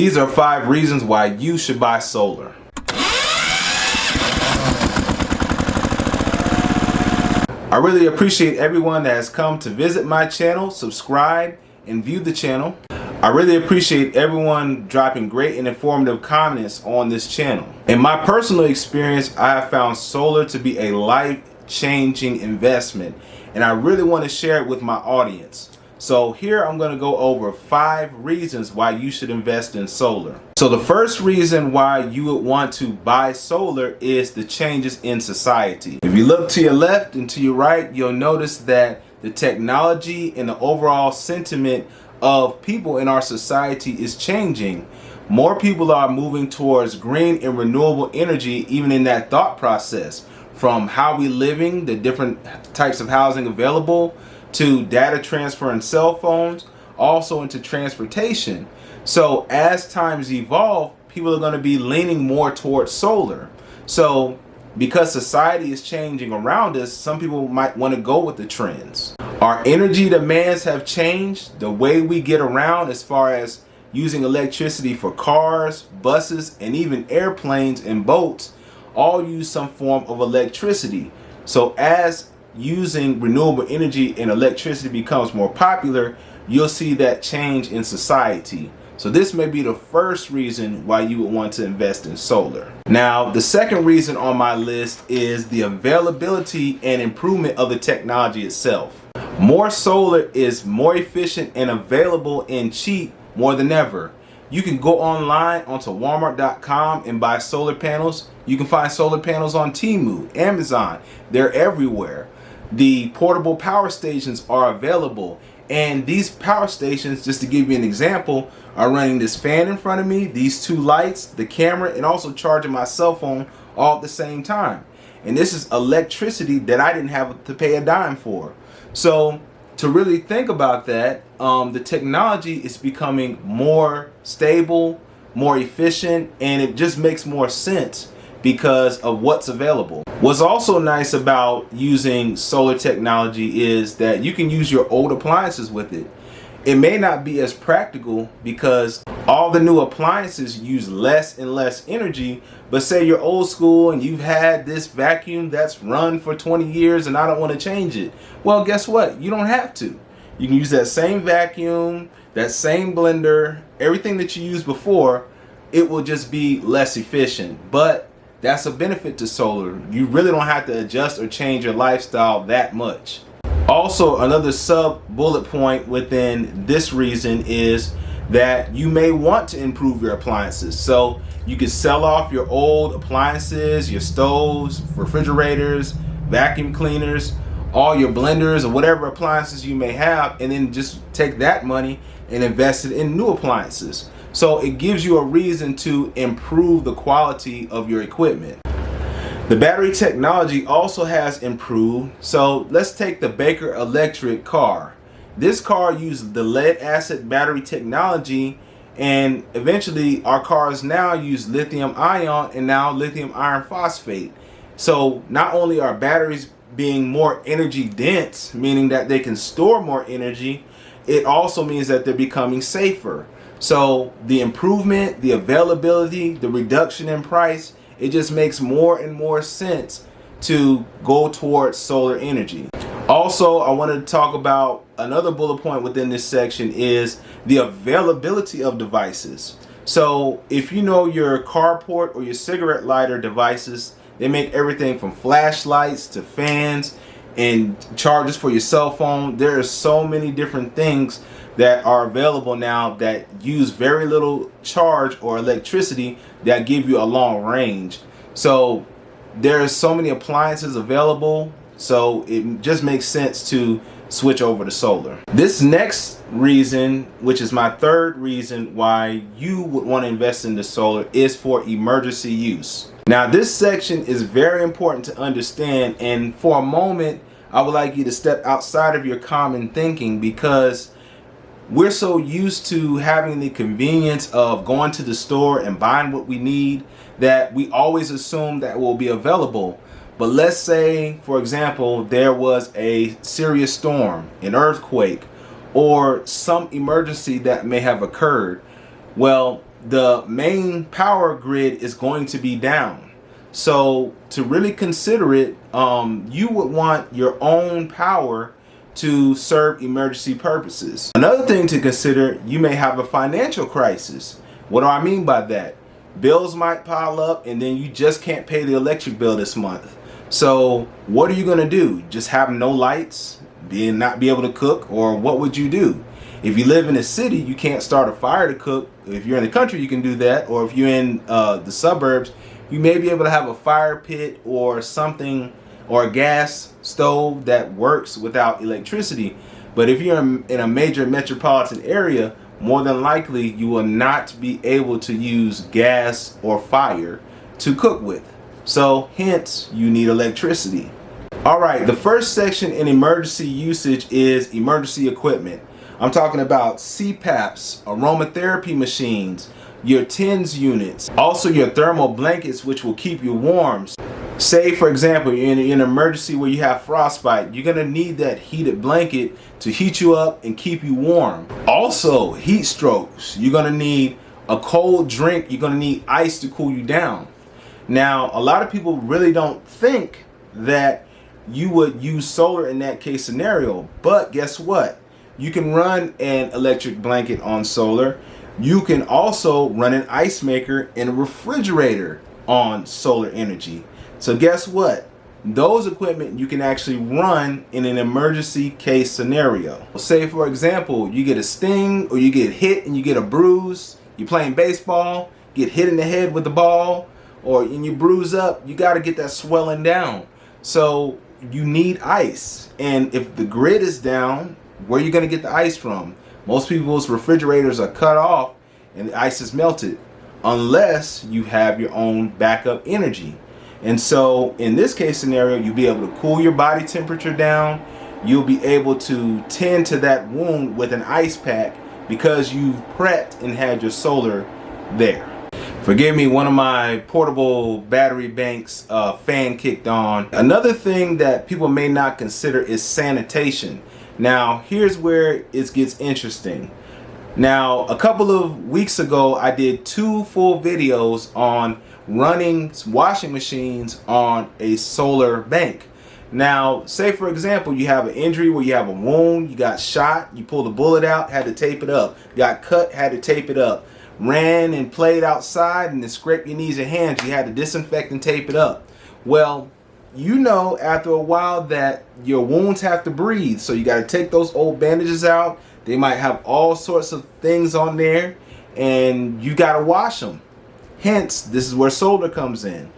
These are 5 reasons why you should buy solar. I really appreciate everyone that has come to visit my channel, subscribe, and view the channel. I really appreciate everyone dropping great and informative comments on this channel. In my personal experience, I have found solar to be a life-changing investment, and I really want to share it with my audience. So here I'm going to go over 5 reasons why you should invest in solar. So the first reason why you would want to buy solar is the changes in society. If you look to your left and to your right, you'll notice that the technology and the overall sentiment of people in our society is changing. More people are moving towards green and renewable energy, even in that thought process, from how we living, the different types of housing available, to data transfer and cell phones, also into transportation. So as times evolve, people are going to be leaning more towards solar. So because society is changing around us, some people might want to go with the trends. Our energy demands have changed. The way we get around, as far as using electricity for cars, buses, and even airplanes and boats, all use some form of electricity. So as using renewable energy and electricity becomes more popular, you'll see that change in society. So this may be the first reason why you would want to invest in solar. Now, the second reason on my list is the availability and improvement of the technology itself. More solar is more efficient and available and cheap more than ever. You can go online onto Walmart.com and buy solar panels. You can find solar panels on Temu, Amazon. They're everywhere. The portable power stations are available, and these power stations, just to give you an example, are running this fan in front of me, these 2 lights, the camera, and also charging my cell phone all at the same time. And this is electricity that I didn't have to pay a dime for. So to really think about that, the technology is becoming more stable, more efficient, and it just makes more sense because of what's available. What's also nice about using solar technology is that you can use your old appliances with it. It may not be as practical because all the new appliances use less and less energy, but say you're old school and you've had this vacuum that's run for 20 years and I don't want to change it. Well, guess what? You don't have to. You can use that same vacuum, that same blender, everything that you used before. It will just be less efficient, but that's a benefit to solar. You really don't have to adjust or change your lifestyle that much. Also, another sub bullet point within this reason is that you may want to improve your appliances. So you can sell off your old appliances, your stoves, refrigerators, vacuum cleaners, all your blenders, or whatever appliances you may have, and then just take that money and invest it in new appliances. So it gives you a reason to improve the quality of your equipment. The battery technology also has improved. So let's take the Baker electric car. This car used the lead acid battery technology, and eventually our cars now use lithium ion and now lithium iron phosphate. So not only are batteries being more energy dense, meaning that they can store more energy, it also means that they're becoming safer. So the improvement, the availability, the reduction in price, it just makes more and more sense to go towards solar energy. Also, I wanted to talk about another bullet point within this section is the availability of devices. So if you know your carport or your cigarette lighter devices, they make everything from flashlights to fans and chargers for your cell phone. There are so many different things that are available now that use very little charge or electricity that give you a long range. So there's so many appliances available, so it just makes sense to switch over to solar. This next reason, which is my third reason why you would want to invest in the solar, is for emergency use. Now this section is very important to understand, and for a moment I would like you to step outside of your common thinking, because we're so used to having the convenience of going to the store and buying what we need that we always assume that will be available. But let's say, for example, there was a serious storm, an earthquake, or some emergency that may have occurred. Well, the main power grid is going to be down. So to really consider it, you would want your own power to serve emergency purposes. Another thing to consider, you may have a financial crisis. What do I mean by that? Bills might pile up and then you just can't pay the electric bill this month. So what are you going to do? Just have no lights, not be able to cook, or what would you do? If you live in a city, you can't start a fire to cook. If you're in the country, you can do that. Or if you're in the suburbs, you may be able to have a fire pit or something, or a gas stove that works without electricity. But if you're in a major metropolitan area, more than likely you will not be able to use gas or fire to cook with. So hence, you need electricity. All right, the first section in emergency usage is emergency equipment. I'm talking about CPAPs, aromatherapy machines, your TENS units, also your thermal blankets, which will keep you warm. Say, for example, you're in an emergency where you have frostbite, you're going to need that heated blanket to heat you up and keep you warm. Also, heat strokes, you're going to need a cold drink, you're going to need ice to cool you down. Now, a lot of people really don't think that you would use solar in that case scenario, but guess what? You can run an electric blanket on solar. You can also run an ice maker and a refrigerator on solar energy. So guess what? Those equipment you can actually run in an emergency case scenario. Say, for example, you get a sting or you get hit and you get a bruise. You're playing baseball, get hit in the head with the ball, or and you bruise up, you got to get that swelling down. So you need ice. And if the grid is down, where are you going to get the ice from? Most people's refrigerators are cut off and the ice is melted, unless you have your own backup energy. And so in this case scenario, you'll be able to cool your body temperature down. You'll be able to tend to that wound with an ice pack because you've prepped and had your solar there. Forgive me, one of my portable battery banks fan kicked on. Another thing that people may not consider is sanitation. Now, here's where it gets interesting. Now, a couple of weeks ago, I did 2 full videos on running washing machines on a solar bank. Now, say for example, you have an injury where you have a wound, you got shot, you pulled a bullet out, had to tape it up, got cut, had to tape it up, ran and played outside and then scraped your knees and hands, you had to disinfect and tape it up. Well, you know after a while that your wounds have to breathe, so you got to take those old bandages out. They might have all sorts of things on there and you got to wash them. Hence, this is where solar comes in.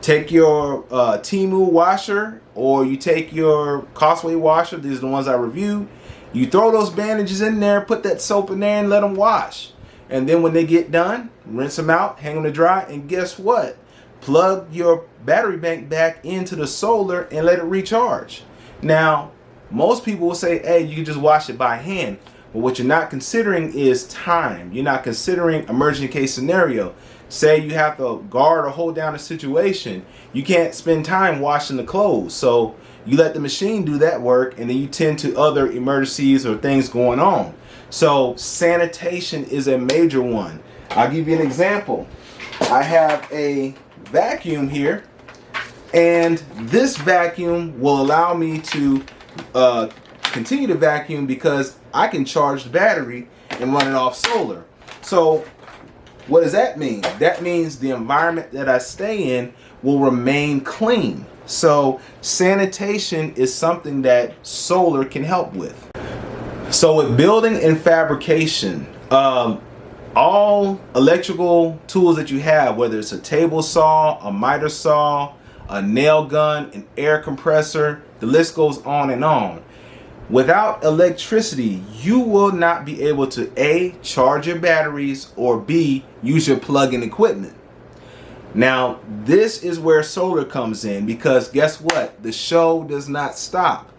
Take your Temu washer, or you take your Costway washer. These are the ones I reviewed. You throw those bandages in there, put that soap in there and let them wash. And then when they get done, rinse them out, hang them to dry, and guess what? Plug your battery bank back into the solar and let it recharge. Now, most people will say, hey, you can just wash it by hand. But what you're not considering is time. You're not considering emergency case scenario. Say you have to guard or hold down a situation. You can't spend time washing the clothes. So you let the machine do that work, and then you tend to other emergencies or things going on. So sanitation is a major one. I'll give you an example. I have a vacuum here, and this vacuum will allow me to continue to vacuum because I can charge the battery and run it off solar. So what does that mean? That means the environment that I stay in will remain clean. So sanitation is something that solar can help with. So with building and fabrication, all electrical tools that you have, whether it's a table saw, a miter saw, a nail gun, an air compressor, the list goes on and on. Without electricity, you will not be able to A, charge your batteries, or B, use your plug-in equipment. Now, this is where solar comes in, because guess what? The show does not stop.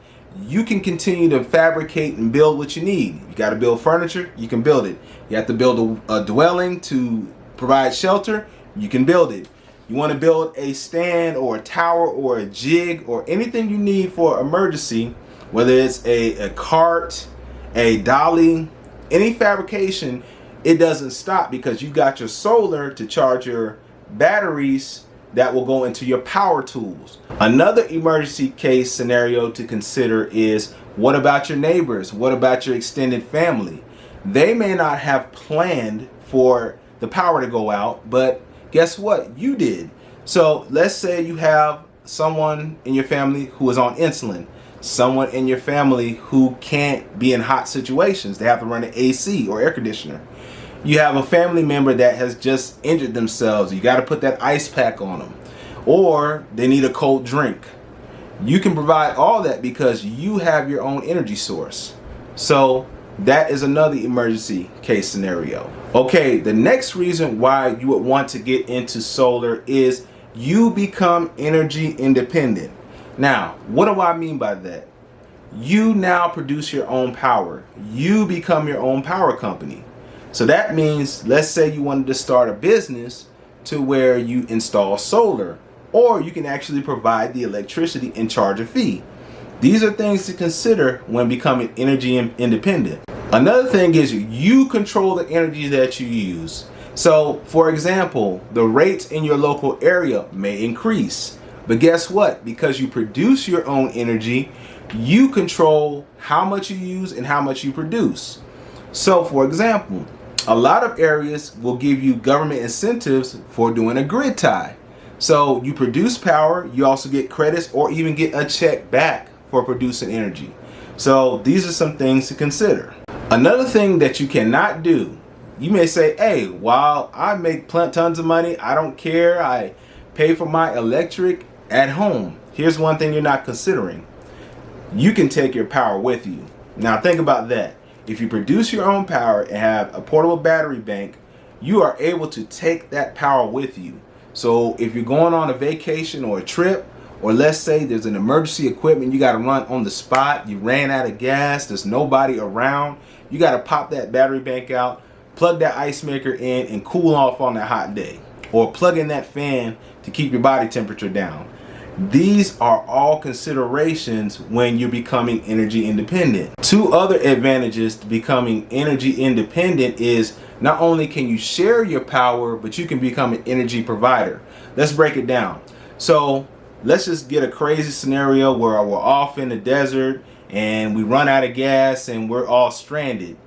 You can continue to fabricate and build what you need. You got to build furniture, you can build it. You have to build a dwelling to provide shelter, you can build it. You want to build a stand or a tower or a jig or anything you need for emergency, whether it's a cart, a dolly, any fabrication, it doesn't stop because you got your solar to charge your batteries that will go into your power tools. Another emergency case scenario to consider is, what about your neighbors? What about your extended family? They may not have planned for the power to go out, but guess what? You did. So let's say you have someone in your family who is on insulin, someone in your family who can't be in hot situations. They have to run an AC or air conditioner. You have a family member that has just injured themselves. You got to put that ice pack on them. Or they need a cold drink. You can provide all that because you have your own energy source. So that is another emergency case scenario. Okay, the next reason why you would want to get into solar is you become energy independent. Now, what do I mean by that? You now produce your own power. You become your own power company. So that means, let's say you wanted to start a business to where you install solar, or you can actually provide the electricity and charge a fee. These are things to consider when becoming energy independent. Another thing is you control the energy that you use. So, for example, the rates in your local area may increase. But guess what? Because you produce your own energy, you control how much you use and how much you produce. So, for example, a lot of areas will give you government incentives for doing a grid tie. So you produce power, you also get credits or even get a check back for producing energy. So these are some things to consider. Another thing that you cannot do, you may say, hey, while I make tons of money, I don't care, I pay for my electric at home. Here's one thing you're not considering. You can take your power with you. Now think about that. If you produce your own power and have a portable battery bank, you are able to take that power with you. So if you're going on a vacation or a trip, or let's say there's an emergency equipment you got to run on the spot, you ran out of gas, there's nobody around, you got to pop that battery bank out, plug that ice maker in and cool off on that hot day, or plug in that fan to keep your body temperature down. These are all considerations when you're becoming energy independent. Two other advantages to becoming energy independent is not only can you share your power, but you can become an energy provider. Let's break it down. So let's just get a crazy scenario where we're off in the desert and we run out of gas and we're all stranded.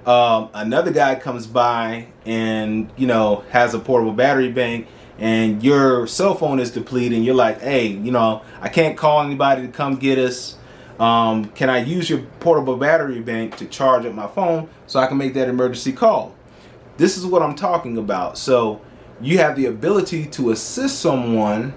Another guy comes by and has a portable battery bank, and your cell phone is depleted. You're like, hey, I can't call anybody to come get us. Can I use your portable battery bank to charge up my phone so I can make that emergency call? This is what I'm talking about. So you have the ability to assist someone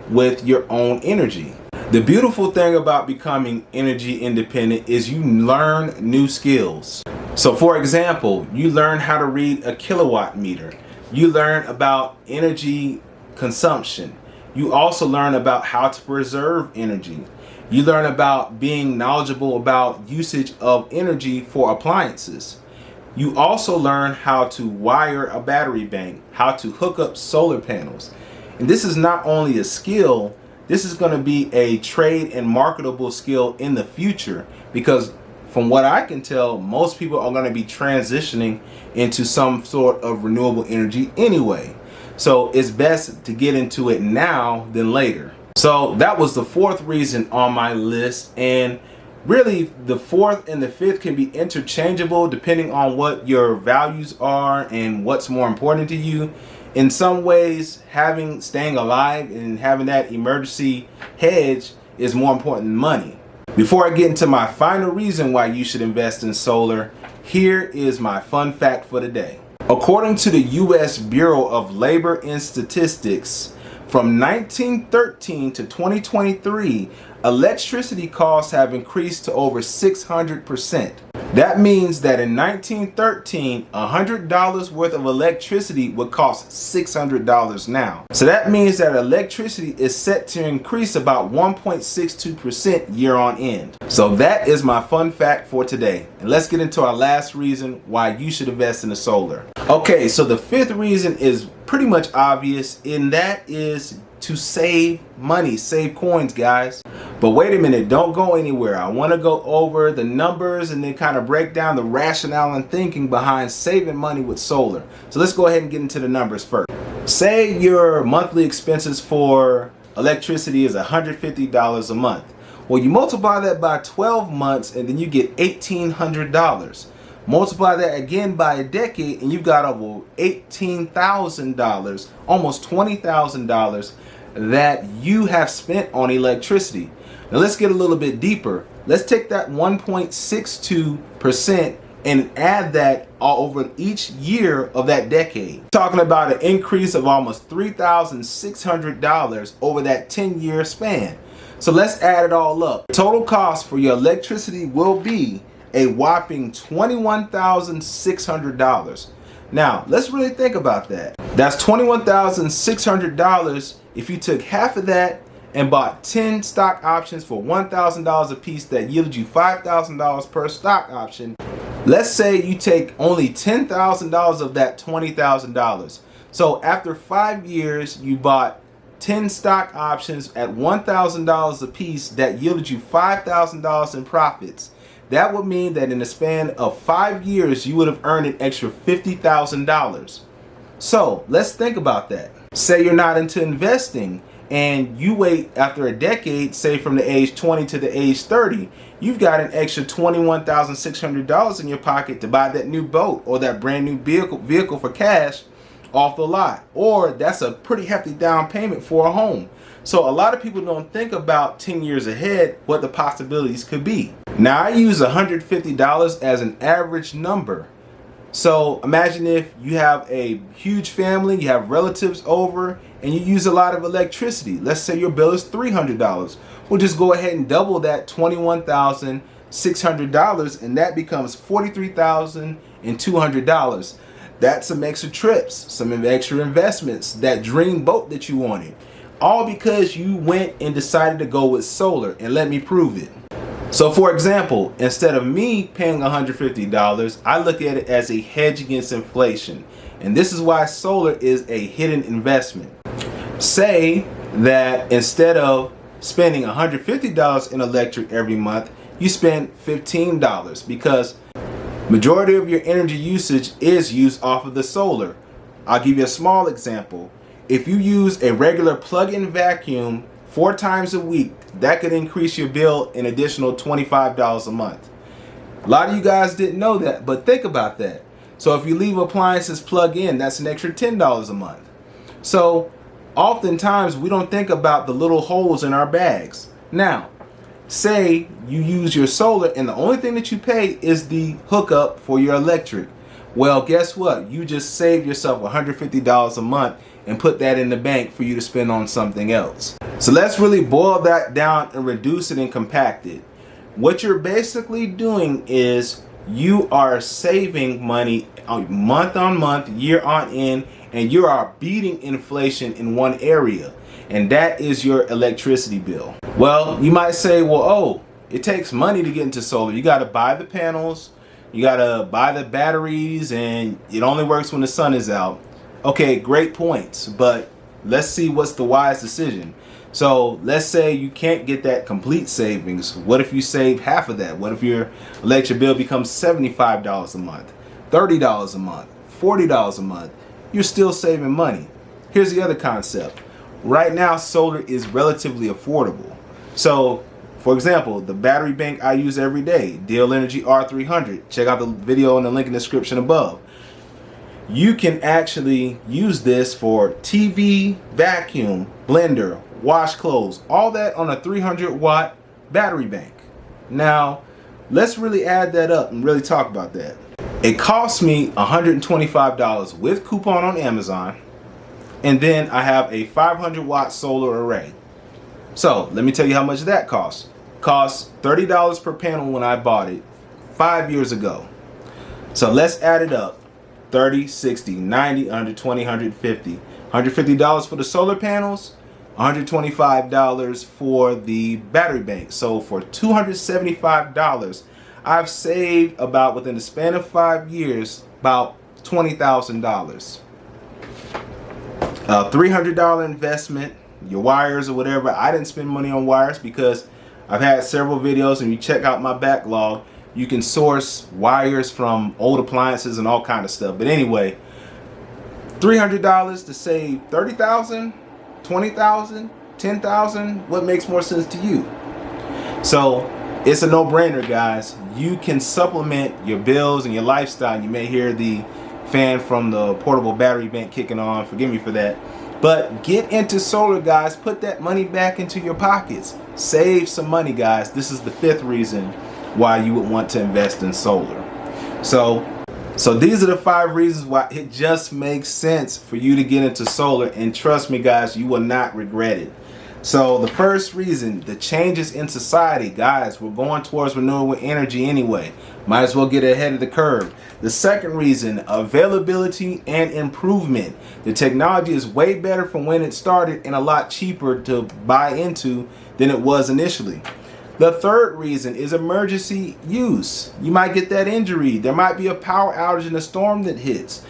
with your own energy. The beautiful thing about becoming energy independent is you learn new skills. So for example, you learn how to read a kilowatt meter. You learn about energy consumption. You also learn about how to preserve energy. You learn about being knowledgeable about usage of energy for appliances. You also learn how to wire a battery bank, how to hook up solar panels. And this is not only a skill, this is going to be a trade and marketable skill in the future, because from what I can tell, most people are going to be transitioning into some sort of renewable energy anyway. So it's best to get into it now than later. So that was the fourth reason on my list, and really the fourth and the fifth can be interchangeable depending on what your values are and what's more important to you. In some ways, staying alive and having that emergency hedge is more important than money. Before I get into my final reason why you should invest in solar, here is my fun fact for the day. According to the U.S. Bureau of Labor and Statistics, from 1913 to 2023, electricity costs have increased to over 600%. That means that in 1913, $100 worth of electricity would cost $600 now. So that means that electricity is set to increase about 1.62% year on end. So that is my fun fact for today. And let's get into our last reason why you should invest in the solar. Okay, so the fifth reason is pretty much obvious, and that is to save money, save coins, guys. But wait a minute, don't go anywhere. I want to go over the numbers and then kind of break down the rationale and thinking behind saving money with solar. So let's go ahead and get into the numbers first. Say your monthly expenses for electricity is $150 a month. Well, you multiply that by 12 months and then you get $1,800. Multiply that again by a decade and you've got over $18,000, almost $20,000 that you have spent on electricity. Now let's get a little bit deeper. Let's take that 1.62% and add that all over each year of that decade. Talking about an increase of almost $3,600 over that 10-year span. So let's add it all up. Total cost for your electricity will be a whopping $21,600. Now, let's really think about that. That's $21,600 if you took half of that and bought 10 stock options for $1,000 a piece that yielded you $5,000 per stock option. Let's say you take only $10,000 of that $20,000. So after 5 years, you bought 10 stock options at $1,000 a piece that yielded you $5,000 in profits. That would mean that in the span of 5 years, you would have earned an extra $50,000. So let's think about that. Say you're not into investing and you wait after a decade, say from the age 20 to the age 30, you've got an extra $21,600 in your pocket to buy that new boat or that brand new vehicle for cash off the lot. Or that's a pretty hefty down payment for a home. So a lot of people don't think about 10 years ahead what the possibilities could be. Now I use $150 as an average number. So imagine if you have a huge family, you have relatives over, and you use a lot of electricity. Let's say your bill is $300. We'll just go ahead and double that $21,600 and that becomes $43,200. That's some extra trips, some extra investments, that dream boat that you wanted. All because you went and decided to go with solar, and let me prove it. So for example, instead of me paying $150, I look at it as a hedge against inflation. And this is why solar is a hidden investment. Say that instead of spending $150 in electric every month, you spend $15 because majority of your energy usage is used off of the solar. I'll give you a small example. If you use a regular plug-in vacuum 4 times a week, that could increase your bill an additional $25 a month. A lot of you guys didn't know that, but think about that. So if you leave appliances plugged in, that's an extra $10 a month. So oftentimes we don't think about the little holes in our bags. Now, say you use your solar and the only thing that you pay is the hookup for your electric. Well, guess what? You just saved yourself $150 a month and put that in the bank for you to spend on something else. So let's really boil that down and reduce it and compact it. What you're basically doing is you are saving money month on month, year on end, and you are beating inflation in one area, and that is your electricity bill. Well, you might say, well, oh, it takes money to get into solar. You got to buy the panels, you got to buy the batteries, and it only works when the sun is out. Okay, great points, but let's see what's the wise decision. So let's say you can't get that complete savings. What if you save half of that? What if your electric bill becomes $75 a month, $30 a month, $40 a month? You're still saving money. Here's the other concept. Right now, solar is relatively affordable. So, for example, the battery bank I use every day, Deal Energy R300. Check out the video in the link in the description above. You can actually use this for TV, vacuum, blender, wash clothes, all that on a 300-watt battery bank. Now, let's really add that up and really talk about that. It costs me $125 with coupon on Amazon, and then I have a 500-watt solar array. So, let me tell you how much that costs. It costs $30 per panel when I bought it 5 years ago. So, let's add it up. 30, 60, 90, 120, 150. $150 for the solar panels, $125 for the battery bank. So for $275, I've saved about, within the span of 5 years, about $20,000. A $300 investment your wires or whatever. I didn't spend money on wires because I've had several videos, and you check out my backlog, you can source wires from old appliances and all kind of stuff. But anyway, $300 to save 30,000, 20,000, 10,000. What makes more sense to you? So it's a no-brainer, guys. You can supplement your bills and your lifestyle. You may hear the fan from the portable battery vent kicking on. Forgive me for that. But get into solar, guys. Put that money back into your pockets. Save some money, guys. This is the 5th reason why you would want to invest in solar. So these are the 5 reasons why it just makes sense for you to get into solar. And trust me, guys, you will not regret it. So the first reason, the changes in society. Guys, we're going towards renewable energy anyway. Might as well get ahead of the curve. The second reason, availability and improvement. The technology is way better from when it started and a lot cheaper to buy into than it was initially. The third reason is emergency use. You might get that injury. There might be a power outage in a storm that hits.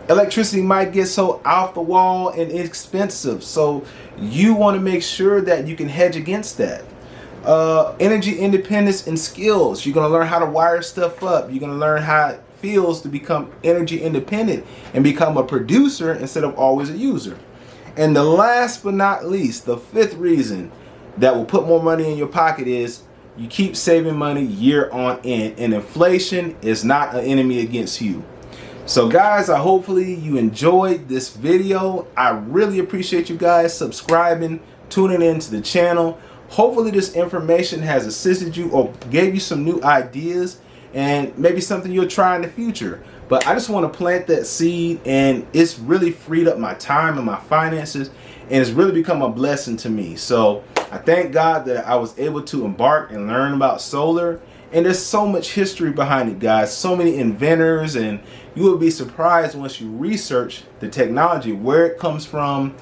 Electricity might get so off the wall and expensive. So you want to make sure that you can hedge against that. Energy independence and skills. You're going to learn how to wire stuff up. You're going to learn how it feels to become energy independent and become a producer instead of always a user. And the last but not least, the 5th reason that will put more money in your pocket is you keep saving money year on end, and inflation is not an enemy against you. So guys, hopefully you enjoyed this video. I really appreciate you guys subscribing, tuning into the channel. Hopefully this information has assisted you or gave you some new ideas and maybe something you'll try in the future. But I just want to plant that seed, and it's really freed up my time and my finances, and it's really become a blessing to me. So I thank God that I was able to embark and learn about solar. And there's so much history behind it, guys. So many inventors, and you will be surprised once you research the technology, where it comes from.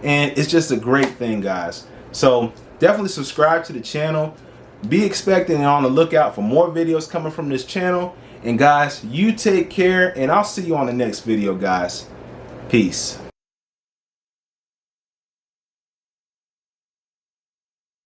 And it's just a great thing, guys. So definitely subscribe to the channel. Be expecting and on the lookout for more videos coming from this channel. And guys, you take care, and I'll see you on the next video, guys. Peace.